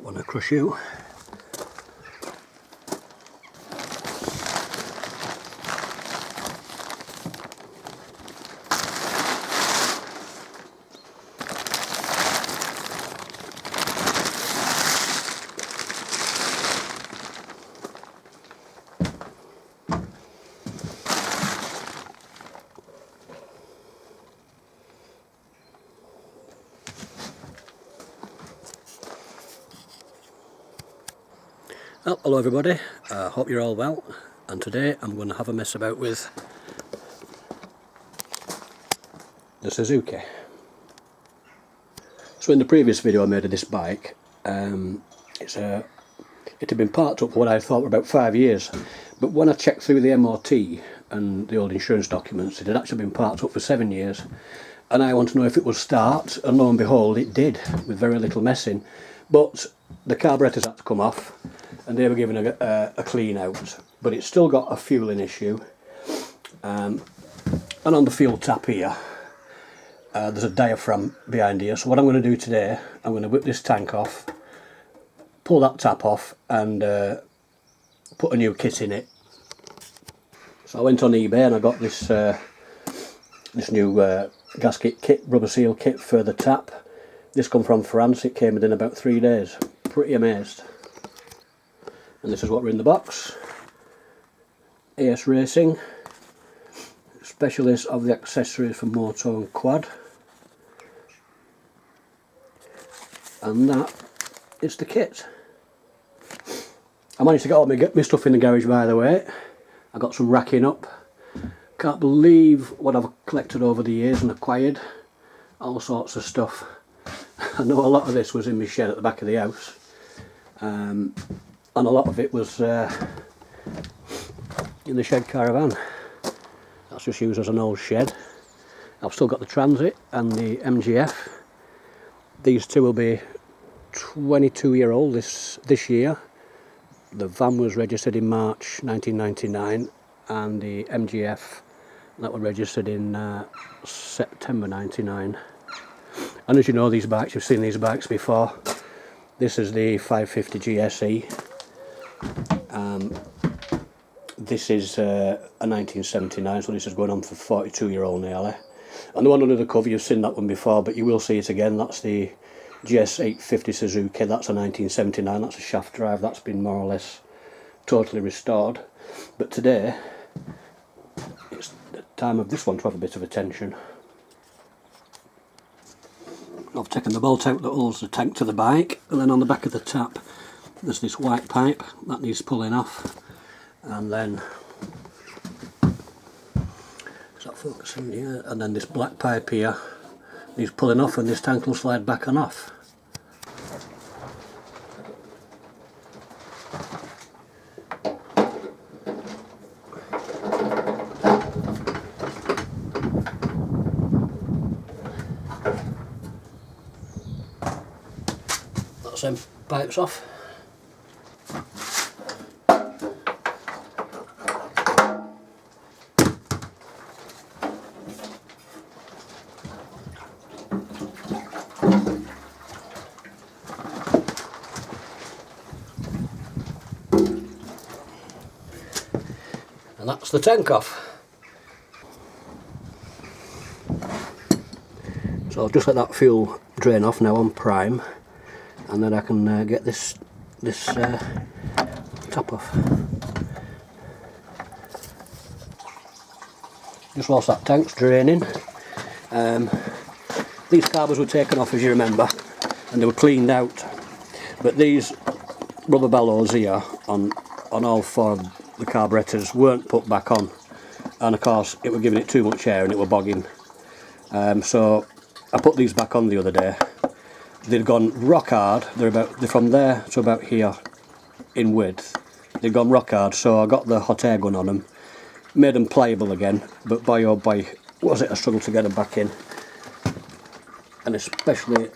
want to crush you. Well, hello everybody, hope you're all well, and today I'm going to have a mess about with the Suzuki. So in the previous video I made of this bike, it had been parked up for what I thought were about 5 years, but when I checked through the MOT and the old insurance documents, it had actually been parked up for 7 years, and I want to know if it would start, and lo and behold it did, with very little messing. But the carburetors had to come off and they were given a clean out, but it's still got a fueling issue, and on the fuel tap here there's a diaphragm behind here. So what I'm going to do today, I'm going to whip this tank off, pull that tap off, and put a new kit in it. So I went on eBay and I got this this new gasket kit, rubber seal kit for the tap. This come from France, it came within about 3 days. Pretty amazed. And this is what we're in the box. AS Racing, specialist of the accessories for motor and quad. And that is the kit. I managed to get all my stuff in the garage, by the way. I got some racking up. Can't believe what I've collected over the years and acquired. All sorts of stuff. I know a lot of this was in my shed at the back of the house. And a lot of it was in the shed caravan. That's just used as an old shed. I've still got the Transit and the MGF. These two will be 22-year-old this year. The van was registered in March 1999, and the MGF, that was registered in September 99. And as you know, these bikes, you've seen these bikes before. This is the 550 GSE. This is a 1979, so this is going on for 42-year-old nearly. And the one under the cover, you've seen that one before, but you will see it again. That's the GS850 Suzuki. That's a 1979. That's a shaft drive. That's been more or less totally restored. But today, it's the time of this one to have a bit of attention. I've taken the bolt out that holds the tank to the bike, and then on the back of the tap there's this white pipe that needs pulling off, and then is that focusing here? And then this black pipe here needs pulling off, and this tank will slide back and off. That's them pipes off. And that's the tank off. So I'll just let that fuel drain off now on prime, and then I can get this top off. Just whilst that tank's draining, these carbs were taken off, as you remember, and they were cleaned out, but these rubber bellows here on all four of the carburetors weren't put back on, and of course it were giving it too much air and it were bogging. So I put these back on the other day. They'd gone rock hard. They're from there to about here in width. They'd gone rock hard, so I got the hot air gun on them, made them pliable again, but boy oh boy was it a struggle to get them back in, and especially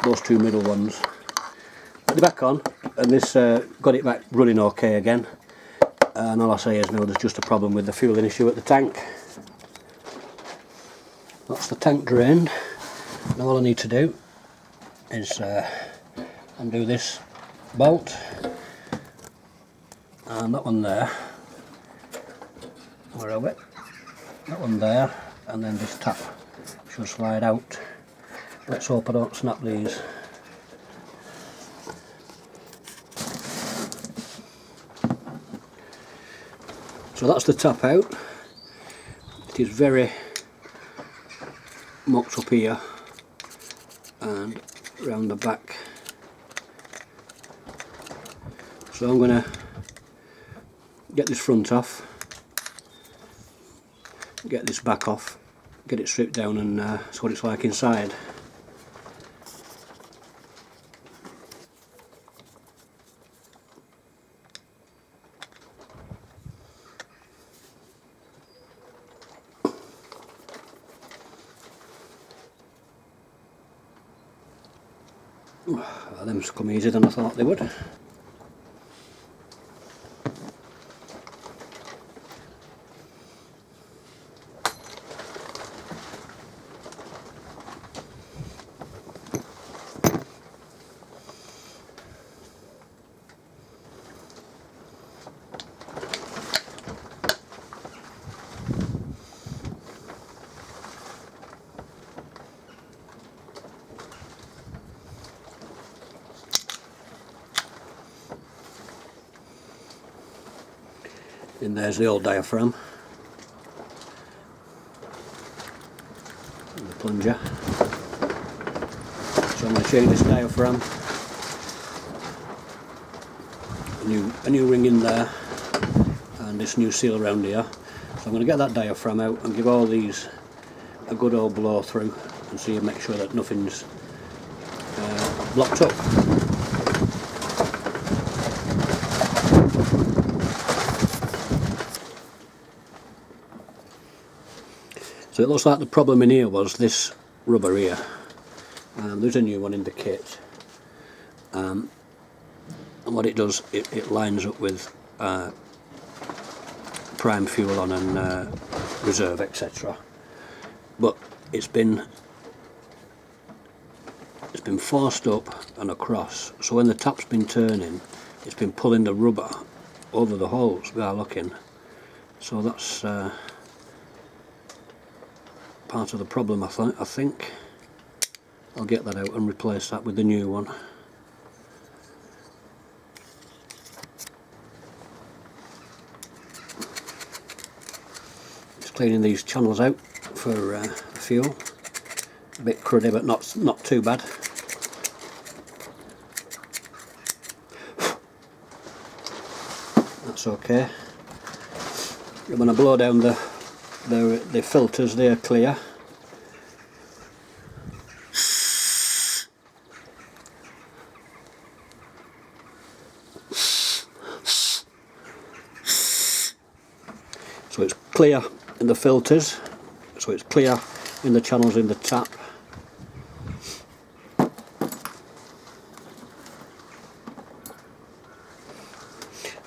those two middle ones. Put it back on, and this got it back running okay again, and all I say is now there's just a problem with the fueling issue at the tank. That's the tank drained. Now all I need to do is undo this bolt, and that one there. Where are we? That one there, and then this tap should slide out. Let's hope I don't snap these. So that's the tap out. It is very mucked up here and round the back. So I'm going to get this front off, get this back off, get it stripped down, and see what it's like inside. Well, them's come easier than I thought they would. And there's the old diaphragm and the plunger. So I'm going to change this diaphragm, a new ring in there, and this new seal around here. So I'm going to get that diaphragm out and give all these a good old blow through and see and make sure that nothing's blocked up. So it looks like the problem in here was this rubber here. There's a new one in the kit, and what it does, it lines up with prime fuel on and reserve, etc. But it's been forced up and across, so when the tap's been turning, it's been pulling the rubber over the holes without looking. So that's part of the problem, I think. I'll get that out and replace that with the new one. Just cleaning these channels out for fuel. A bit cruddy, but not too bad. That's okay. When I blow down the filters, they're clear. So it's clear in the filters, so it's clear in the channels in the tap.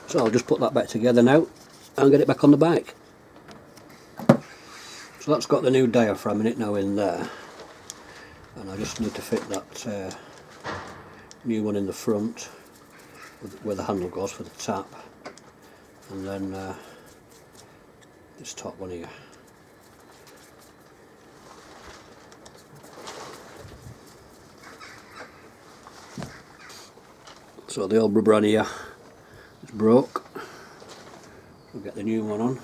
So I'll just put that back together now and get it back on the bike. So that's got the new diaphragm in it now in there, and I just need to fit that new one in the front where the handle goes for the tap, and then this top one here. So the old rubber on here is broke. We'll get the new one on.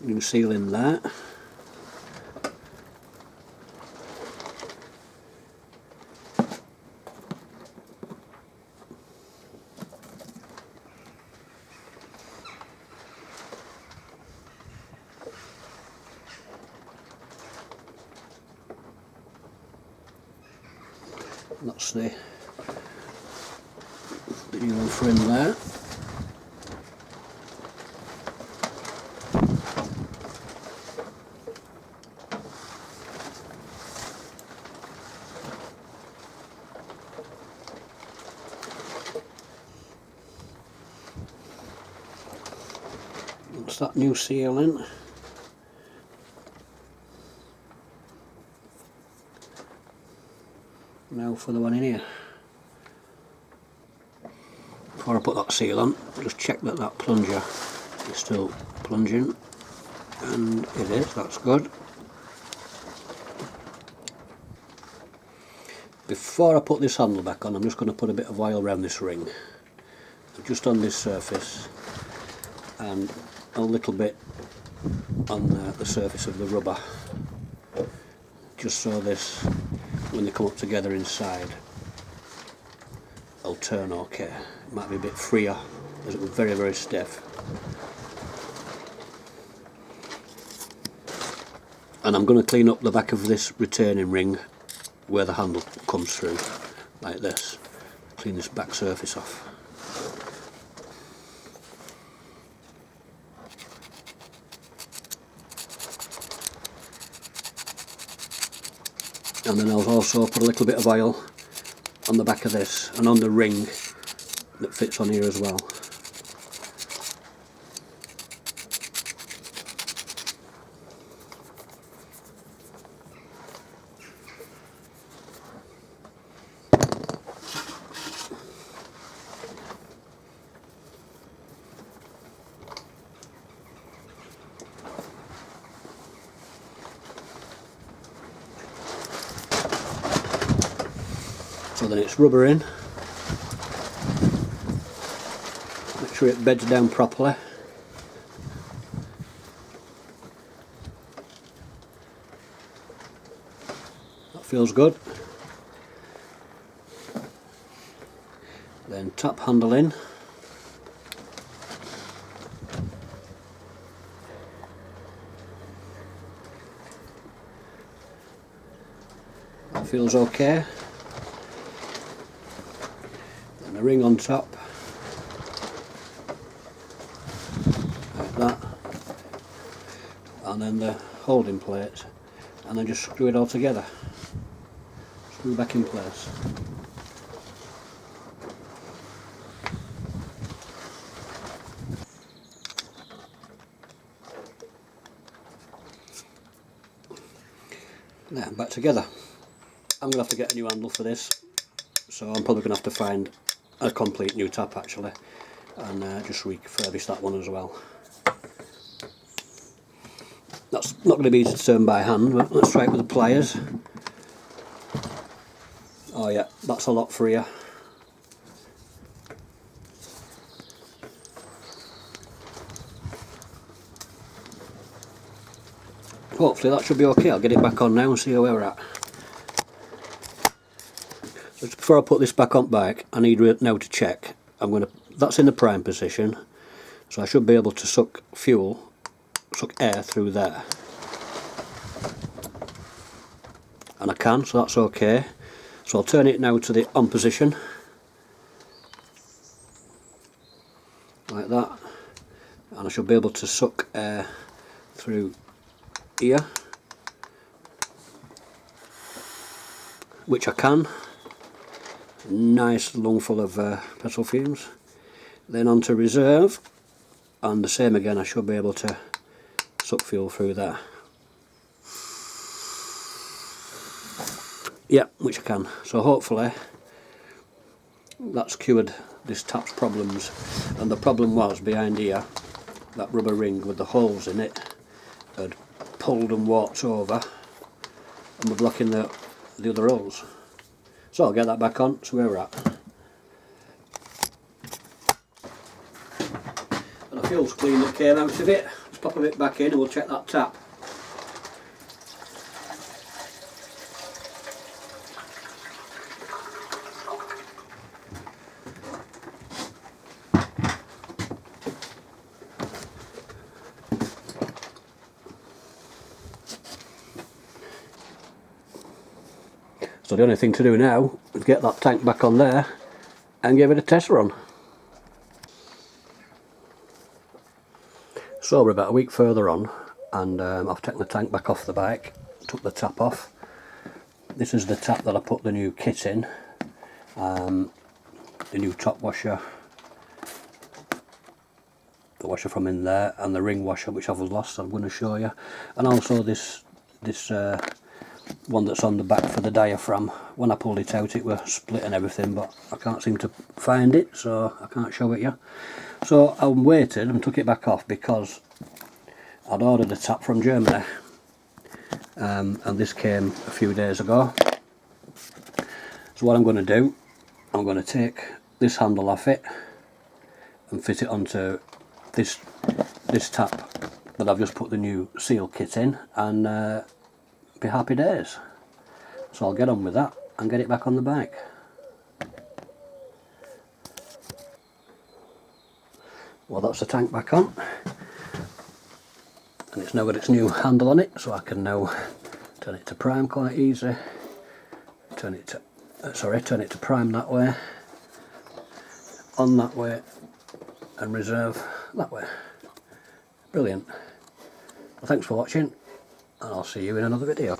New seal in there. That's the new one for in there. That's that new seal in. Now for the one in here. Before I put that seal on, just check that that plunger is still plunging, and it is, that's good. Before I put this handle back on, I'm just going to put a bit of oil around this ring, just on this surface, and a little bit on the surface of the rubber, just so this, when they come up together inside, they'll turn okay. It might be a bit freer, as it was very, very stiff. And I'm going to clean up the back of this retaining ring where the handle comes through, like this. Clean this back surface off. And then I'll also put a little bit of oil on the back of this and on the ring that fits on here as well. So then it's rubber in. Make sure it beds down properly. That feels good. Then tap handle in. That feels okay. Then the ring on top. Like that. And then the holding plate. And then just screw it all together. Screw back in place. There, back together. I'm going to have to get a new handle for this, so I'm probably going to have to find a complete new tap actually, and just refurbish that one as well. That's not going to be easy to turn by hand, but let's try it with the pliers. Oh yeah, that's a lot freer. Hopefully that should be okay. I'll get it back on now and see where we're at. So just before I put this back on bike, I need now to check. That's in the prime position, so I should be able to suck air through there. And I can, so that's okay. So I'll turn it now to the on position, like that, and I should be able to suck air through here, which I can. Nice lungful of petrol fumes. Then on to reserve, and the same again, I should be able to suck fuel through there. Yeah, which I can. So hopefully that's cured this tap's problems. And the problem was behind here, that rubber ring with the holes in it had pulled and warped over and were blocking the other holes. So I'll get that back on, so where we're at. And the fuel's clean that came out of it. Let's pop a bit back in and we'll check that tap. So the only thing to do now is get that tank back on there and give it a test run. So we're about a week further on, and I've taken the tank back off the bike, took the tap off. This is the tap that I put the new kit in, the new top washer, washer from in there, and the ring washer which I've lost, I'm going to show you, and also this one that's on the back for the diaphragm. When I pulled it out it was split and everything, but I can't seem to find it, so I can't show it you. So I waited and took it back off because I'd ordered a tap from Germany, and this came a few days ago. So what I'm going to do, I'm going to take this handle off it and fit it onto this tap that I've just put the new seal kit in, and be happy days. So I'll get on with that and get it back on the bike. Well, that's the tank back on, and it's now got its new handle on it, so I can now turn it to prime quite easy. Turn it to prime that way, on that way, and reserve that way. Brilliant. Well, thanks for watching, and I'll see you in another video.